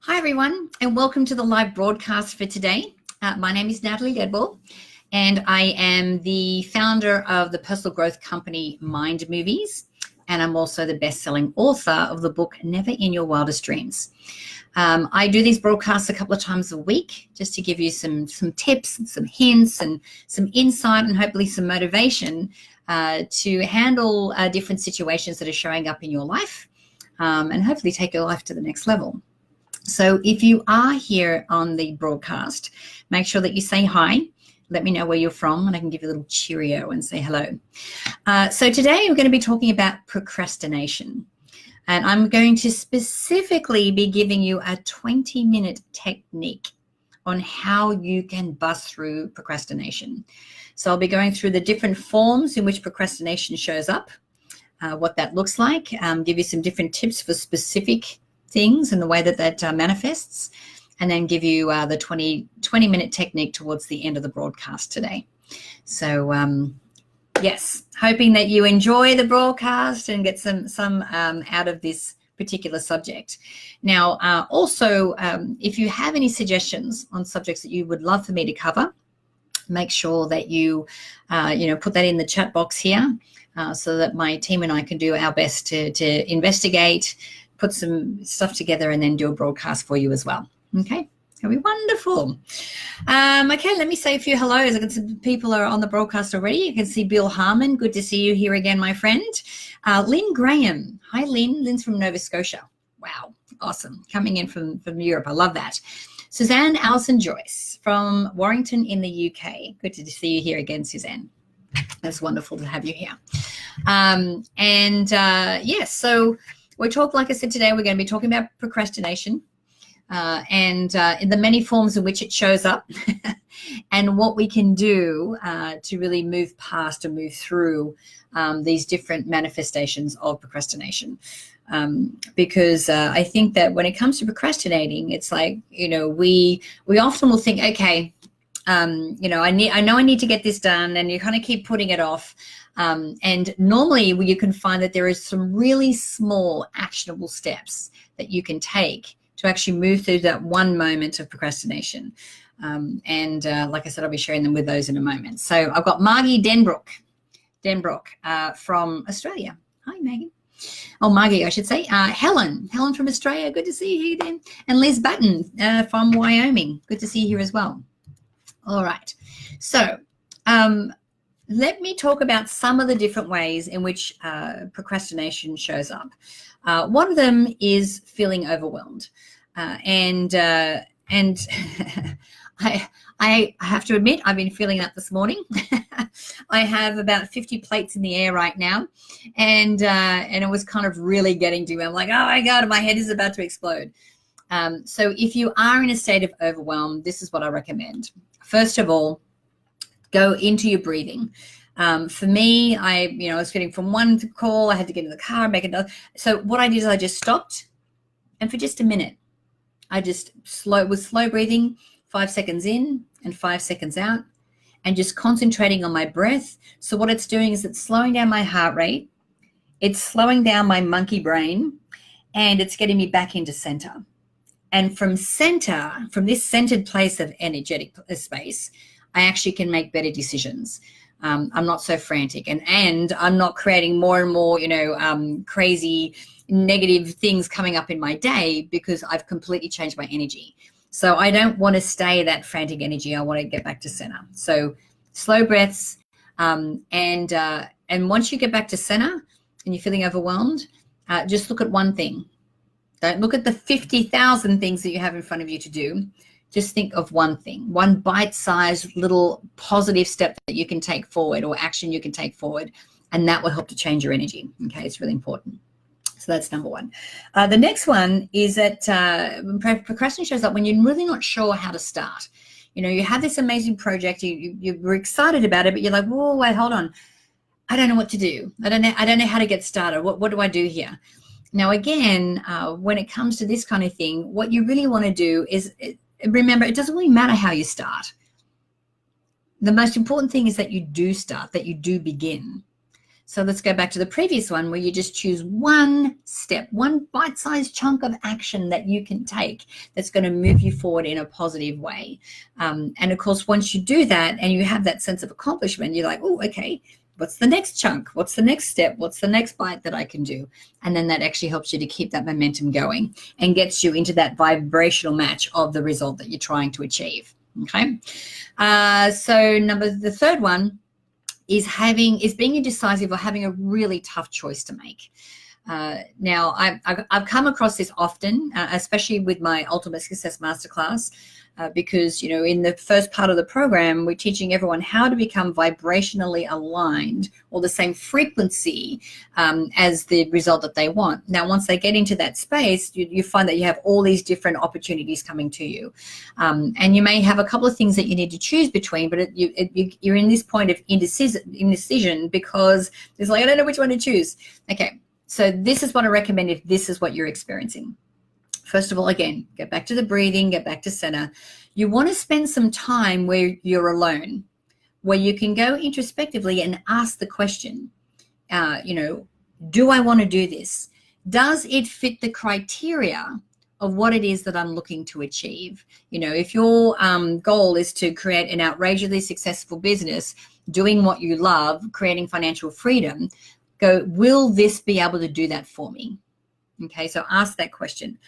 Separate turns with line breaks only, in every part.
Hi everyone, and welcome to the live broadcast for today. My name is Natalie Ledwell, and I am the founder of the personal growth company Mind Movies, and I'm also the best-selling author of the book Never in Your Wildest Dreams. I do these broadcasts a couple of times a week just to give you some tips and some hints and some insight and hopefully some motivation to handle different situations that are showing up in your life and hopefully take your life to the next level. So if you are here on the broadcast, make sure that you say hi. Let me know where you're from, and I can give you a little cheerio and say hello. So today we're going to be talking about procrastination. And I'm going to specifically be giving you a 20-minute technique on how you can bust through procrastination. So I'll be going through the different forms in which procrastination shows up, what that looks like, give you some different tips for specific things and the way that manifests, and then give you the 20-minute technique towards the end of the broadcast today. So yes, hoping that you enjoy the broadcast and get some out of this particular subject. Now, also, if you have any suggestions on subjects that you would love for me to cover, make sure that you put that in the chat box here so that my team and I can do our best to investigate, put some stuff together, and then do a broadcast for you as well. Okay, that'll be wonderful. Okay, let me say a few hellos. I can see people are on the broadcast already. You can see Bill Harmon. Good to see you here again, my friend. Lynn Graham. Hi, Lynn. Lynn's from Nova Scotia. Wow, awesome. Coming in from Europe. I love that. Suzanne Allison Joyce from Warrington in the UK. Good to see you here again, Suzanne. That's wonderful to have you here. Yes, so we're talking, like I said, today we're going to be talking about procrastination and in the many forms in which it shows up and what we can do to really move past and move through these different manifestations of procrastination. Because I think that when it comes to procrastinating, it's like, we often will think, okay, I know I need to get this done, and you kind of keep putting it off. And normally you can find that there is some really small actionable steps that you can take to actually move through that one moment of procrastination. Like I said, I'll be sharing them with those in a moment. So I've got Margie Denbrook from Australia. Hi, Maggie. Oh, Margie, I should say. Helen from Australia. Good to see you here then. And Liz Button from Wyoming. Good to see you here as well. All right. So let me talk about some of the different ways in which procrastination shows up. One of them is feeling overwhelmed. And I have to admit, I've been feeling that this morning. I have about 50 plates in the air right now. And it was kind of really getting to me. I'm like, oh my God, my head is about to explode. So if you are in a state of overwhelm, this is what I recommend. First of all, go into your breathing. For me, I was getting from one call, I had to get in the car, make another. So what I did is I just stopped, and for just a minute, I just was slow breathing, 5 seconds in and 5 seconds out, and just concentrating on my breath. So what it's doing is it's slowing down my heart rate, it's slowing down my monkey brain, and it's getting me back into center. And from this centered place of energetic space, I actually can make better decisions. I'm not so frantic, and I'm not creating more and more, crazy negative things coming up in my day, because I've completely changed my energy. So I don't want to stay that frantic energy. I want to get back to center. So slow breaths, and once you get back to center and you're feeling overwhelmed, just look at one thing. Don't look at the 50,000 things that you have in front of you to do. Just think of one thing, one bite-sized little positive step that you can take forward, or action you can take forward, and that will help to change your energy. Okay, it's really important. So that's number one. The next one is that procrastination shows up when you're really not sure how to start. You have this amazing project, you were excited about it, but you're like, whoa, wait, hold on. I don't know what to do. I don't know how to get started. What do I do here? Now, again, when it comes to this kind of thing, what you really want to do is remember, it doesn't really matter how you start. The most important thing is that you do start, that you do begin. So let's go back to the previous one where you just choose one step, one bite-sized chunk of action that you can take that's going to move you forward in a positive way. And of course, once you do that and you have that sense of accomplishment, you're like, oh, okay, what's the next chunk? What's the next step? What's the next bite that I can do? And then that actually helps you to keep that momentum going and gets you into that vibrational match of the result that you're trying to achieve. Okay. So the third one is being indecisive or having a really tough choice to make. Now, I've come across this often, especially with my Ultimate Success Masterclass, because, you know, in the first part of the program, we're teaching everyone how to become vibrationally aligned or the same frequency as the result that they want. Now, once they get into that space, you find that you have all these different opportunities coming to you. And you may have a couple of things that you need to choose between, but you're in this point of indecision because it's like, I don't know which one to choose. Okay, so this is what I recommend if this is what you're experiencing. First of all, again, get back to the breathing, get back to center. You want to spend some time where you're alone, where you can go introspectively and ask the question, do I want to do this? Does it fit the criteria of what it is that I'm looking to achieve? You know, if your goal is to create an outrageously successful business, doing what you love, creating financial freedom, will this be able to do that for me? Okay, so ask that question.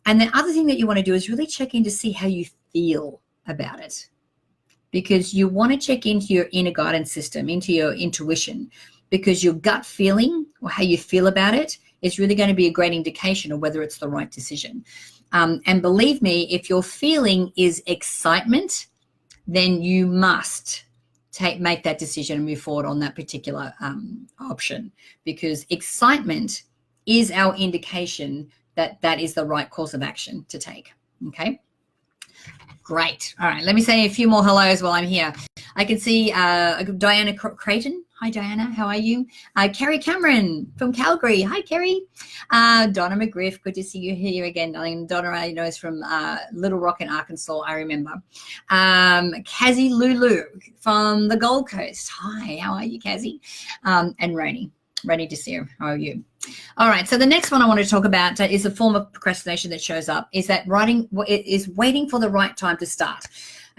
And the other thing that you want to do is really check in to see how you feel about it, because you want to check into your inner guidance system, into your intuition, because your gut feeling or how you feel about it is really going to be a great indication of whether it's the right decision. And believe me, if your feeling is excitement, then you must make that decision and move forward on that particular option, because excitement is our indication that is the right course of action to take. Okay, great. All right, let me say a few more hellos while I'm here. I can see Diana Creighton. Hi, Diana. How are you? Kerry Cameron from Calgary. Hi, Kerry. Donna McGriff. Good to see you here again, darling. Donna, I know, is from Little Rock in Arkansas, I remember. Kazi Lulu from the Gold Coast. Hi, how are you, Kazi? And Roni Desir. How are you? All right, so the next one I want to talk about is a form of procrastination that shows up, is that is waiting for the right time to start.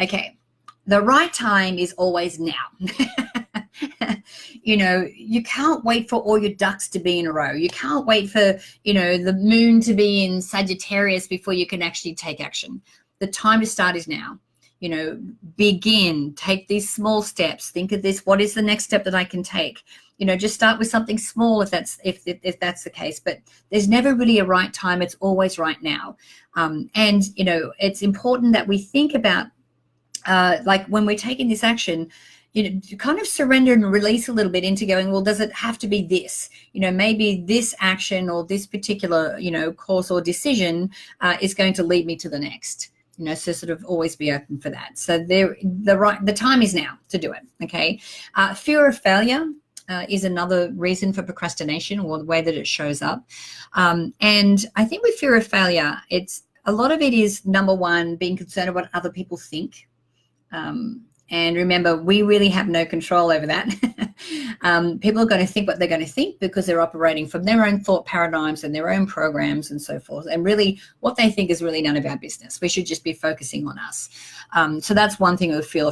Okay, the right time is always now. You know, you can't wait for all your ducks to be in a row. You can't wait for, the moon to be in Sagittarius before you can actually take action. The time to start is now. Begin, take these small steps. Think of this. What is the next step that I can take? Just start with something small if that's the case. But there's never really a right time. It's always right now. And it's important that we think about, like when we're taking this action, to kind of surrender and release a little bit into going, well, does it have to be this? Maybe this action or this particular, course or decision is going to lead me to the next. So sort of always be open for that. So the time is now to do it. Okay. Fear of failure is another reason for procrastination, or the way that it shows up. And I think with fear of failure, a lot of it is, number one, being concerned about what other people think. And remember, we really have no control over that. People are going to think what they're going to think because they're operating from their own thought paradigms and their own programs and so forth. And really, what they think is really none of our business. We should just be focusing on us. So that's one thing with fear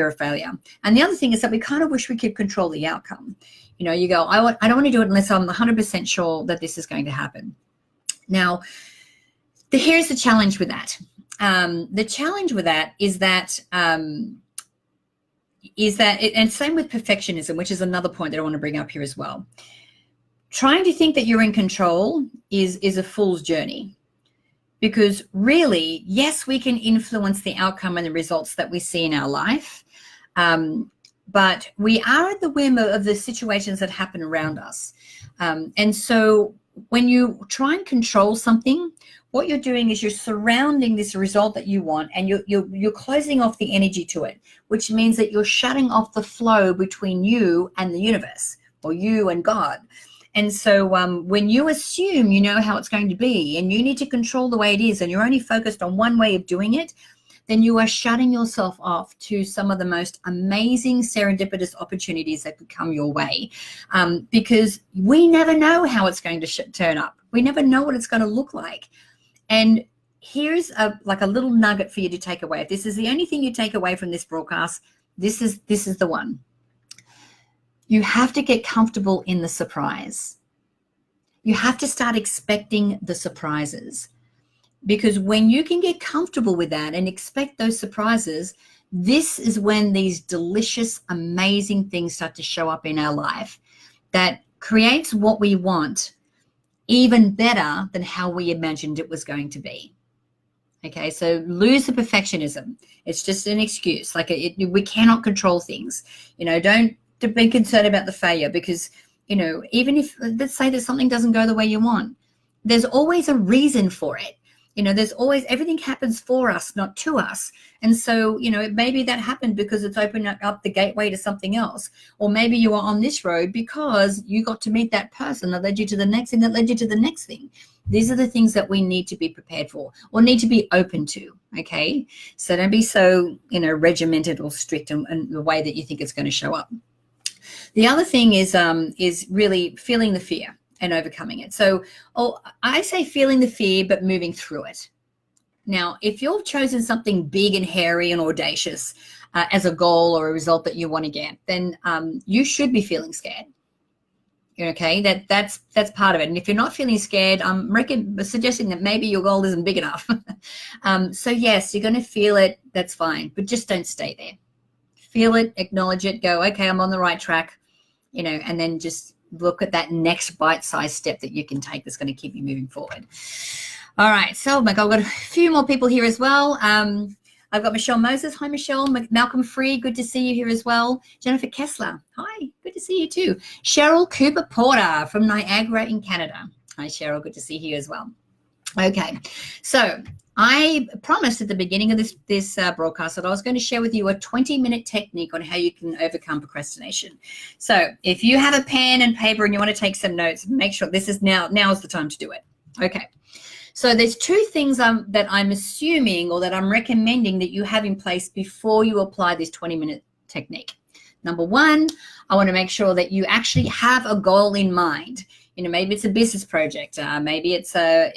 of failure. And the other thing is that we kind of wish we could control the outcome. You go, I don't want to do it unless I'm 100% sure that this is going to happen. Now, here's the challenge with that. The challenge with that is that, and same with perfectionism, which is another point that I want to bring up here as well. Trying to think that you're in control is a fool's journey, because really, yes, we can influence the outcome and the results that we see in our life, but we are at the whim of the situations that happen around us. And so when you try and control something, what you're doing is you're surrounding this result that you want, and you're closing off the energy to it, which means that you're shutting off the flow between you and the universe, or you and God. And so when you assume you know how it's going to be and you need to control the way it is, and you're only focused on one way of doing it, then you are shutting yourself off to some of the most amazing serendipitous opportunities that could come your way, because we never know how it's going to turn up. We never know what it's going to look like. And here's a little nugget for you to take away. If this is the only thing you take away from this broadcast, this is the one. You have to get comfortable in the surprise. You have to start expecting the surprises, because when you can get comfortable with that and expect those surprises, this is when these delicious, amazing things start to show up in our life that creates what we want even better than how we imagined it was going to be. Okay, so lose the perfectionism. It's just an excuse. We cannot control things. Don't be concerned about the failure, because even if, let's say that something doesn't go the way you want, there's always a reason for it. There's always, everything happens for us, not to us. And so, maybe that happened because it's opened up the gateway to something else. Or maybe you are on this road because you got to meet that person that led you to the next thing, that led you to the next thing. These are the things that we need to be prepared for, or need to be open to. Okay. So don't be so, regimented or strict in the way that you think it's going to show up. The other thing is really feeling the fear and overcoming it. So I say feeling the fear, but moving through it. Now, if you've chosen something big and hairy and audacious as a goal or a result that you want to get, then you should be feeling scared. Okay, that's part of it. And if you're not feeling scared, I'm suggesting that maybe your goal isn't big enough. So yes, you're going to feel it. That's fine, but just don't stay there. Feel it, acknowledge it, go, okay, I'm on the right track, and then just look at that next bite-sized step that you can take that's going to keep you moving forward. All right, so I've got a few more people here as well. I've got Michelle Moses. Hi, Michelle. Malcolm Free, good to see you here as well. Jennifer Kessler. Hi, good to see you too. Cheryl Cooper Porter from Niagara in Canada. Hi, Cheryl. Good to see you as well. Okay, so I promised at the beginning of this broadcast that I was going to share with you a 20-minute technique on how you can overcome procrastination. So if you have a pen and paper and you want to take some notes, make sure this is now is the time to do it. Okay. So there's two things that I'm assuming, or that I'm recommending, that you have in place before you apply this 20-minute technique. Number one, I want to make sure that you actually have a goal in mind. Maybe it's a business project. Maybe it's a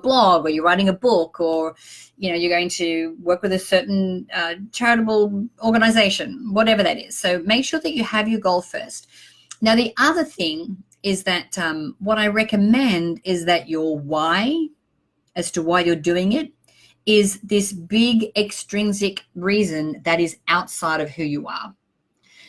blog, or you're writing a book, or, you're going to work with a certain charitable organization, whatever that is. So make sure that you have your goal first. Now, the other thing is that what I recommend is that your why, as to why you're doing it, is this big extrinsic reason that is outside of who you are.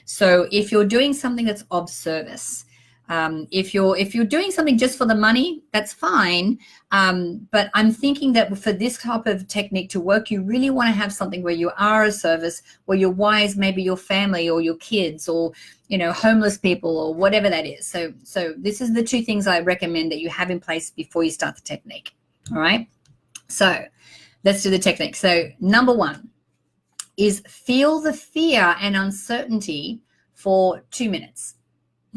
So if you're doing something that's of service, if you're doing something just for the money, that's fine. But I'm thinking that for this type of technique to work, you really want to have something where you are a service, where your why is maybe your family or your kids, or homeless people, or whatever that is. So this is the two things I recommend that you have in place before you start the technique. All right. So let's do the technique. So number one is feel the fear and uncertainty for 2 minutes.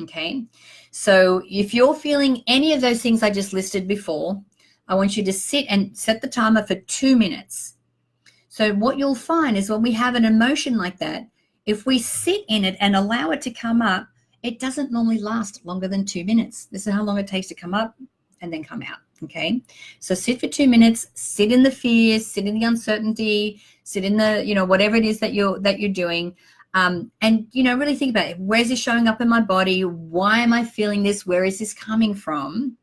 Okay. So if you're feeling any of those things I just listed before, I want you to sit and set the timer for 2 minutes. So what you'll find is when we have an emotion like that, if we sit in it and allow it to come up, it doesn't normally last longer than 2 minutes. This is how long it takes to come up and then come out. Okay. So sit for 2 minutes, sit in the fear, sit in the uncertainty, sit in the, whatever it is that you're doing. And, really think about it. Where's this showing up in my body? Why am I feeling this? Where is this coming from?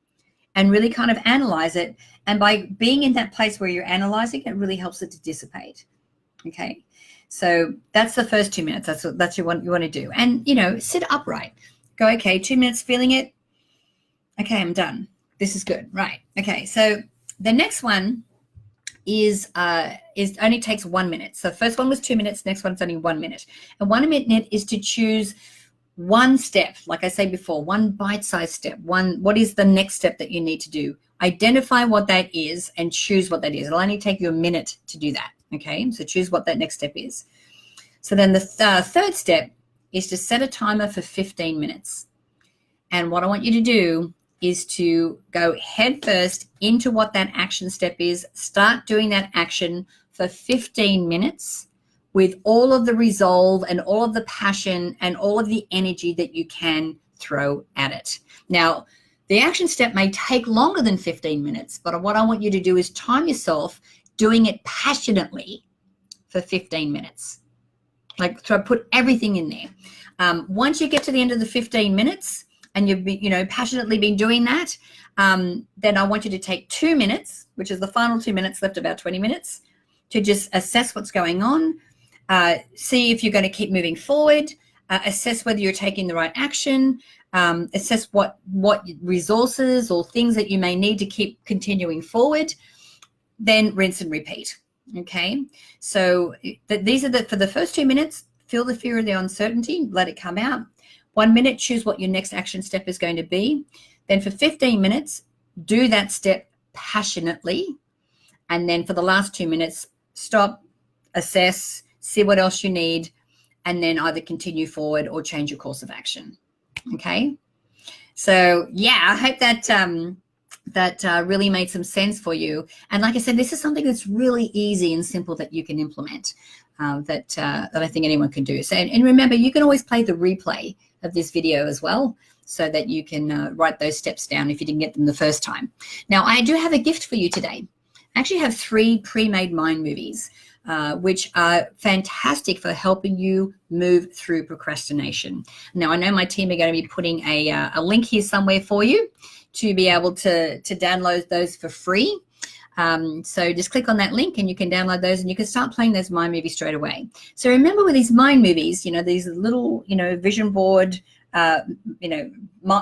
And really kind of analyze it. And by being in that place where you're analyzing, it really helps it to dissipate. Okay. So that's the first 2 minutes. That's what you want to do. And, sit upright. Go, okay, 2 minutes feeling it. Okay, I'm done. This is good. Right. Okay. So the next one is only takes 1 minute. So first one was 2 minutes. Next one's only 1 minute. And 1 minute is to choose one step. Like I said before, one bite-sized step. What is the next step that you need to do? Identify what that is and choose what that is. It'll only take you a minute to do that. Okay. So choose what that next step is. So then the third step is to set a timer for 15 minutes. And what I want you to do is to go head first into what that action step is. Start doing that action for 15 minutes with all of the resolve and all of the passion and all of the energy that you can throw at it. Now, the action step may take longer than 15 minutes, but what I want you to do is time yourself doing it passionately for 15 minutes. Like, so put everything in there. Once you get to the end of the 15 minutes and you've passionately been doing that, then I want you to take 2 minutes, which is the final 2 minutes left, about 20 minutes, to just assess what's going on, see if you're going to keep moving forward, assess whether you're taking the right action, assess what resources or things that you may need to keep continuing forward, then rinse and repeat. Okay, so these are for the first 2 minutes, feel the fear of the uncertainty, let it come out. 1 minute, choose what your next action step is going to be. Then for 15 minutes, do that step passionately. And then for the last 2 minutes, stop, assess, see what else you need, and then either continue forward or change your course of action. Okay, so yeah, I hope that really made some sense for you. And like I said, this is something that's really easy and simple that you can implement, that I think anyone can do. So, and remember, you can always play the replay of this video as well, so that you can write those steps down if you didn't get them the first time. Now, I do have a gift for you today. I actually have 3 pre-made mind movies, which are fantastic for helping you move through procrastination. Now, I know my team are going to be putting a link here somewhere for you to be able to download those for free. So just click on that link and you can download those and you can start playing those mind movies straight away. So remember, with these mind movies, these little, vision board,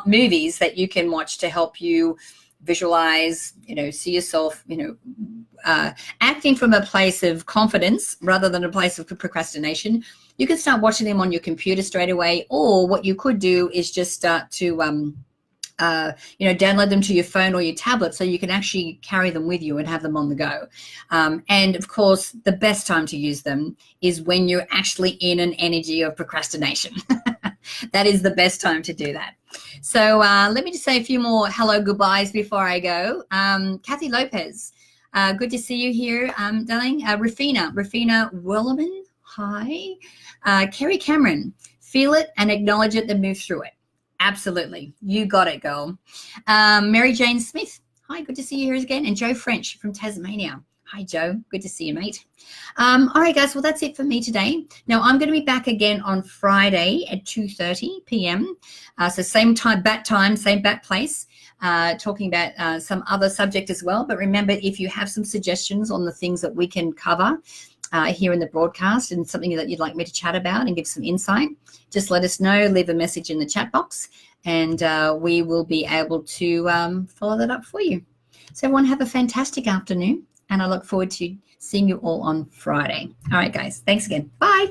movies that you can watch to help you visualize, see yourself, acting from a place of confidence rather than a place of procrastination. You can start watching them on your computer straight away, or what you could do is just start to download them to your phone or your tablet, so you can actually carry them with you and have them on the go. And of course, the best time to use them is when you're actually in an energy of procrastination. That is the best time to do that. So let me just say a few more hello goodbyes before I go. Kathy Lopez, good to see you here, darling. Rafina Wellerman, hi. Kerry Cameron, feel it and acknowledge it, then move through it. Absolutely. You got it, girl. Mary Jane Smith. Hi, good to see you here again. And Joe French from Tasmania. Hi, Joe. Good to see you, mate. All right, guys. Well, that's it for me today. Now, I'm going to be back again on Friday at 2:30 p.m. So same time, bat time, same bat place, talking about some other subject as well. But remember, if you have some suggestions on the things that we can cover here in the broadcast and something that you'd like me to chat about and give some insight, just let us know, leave a message in the chat box, and we will be able to follow that up for you. So everyone have a fantastic afternoon, and I look forward to seeing you all on Friday. All right, guys. Thanks again. Bye.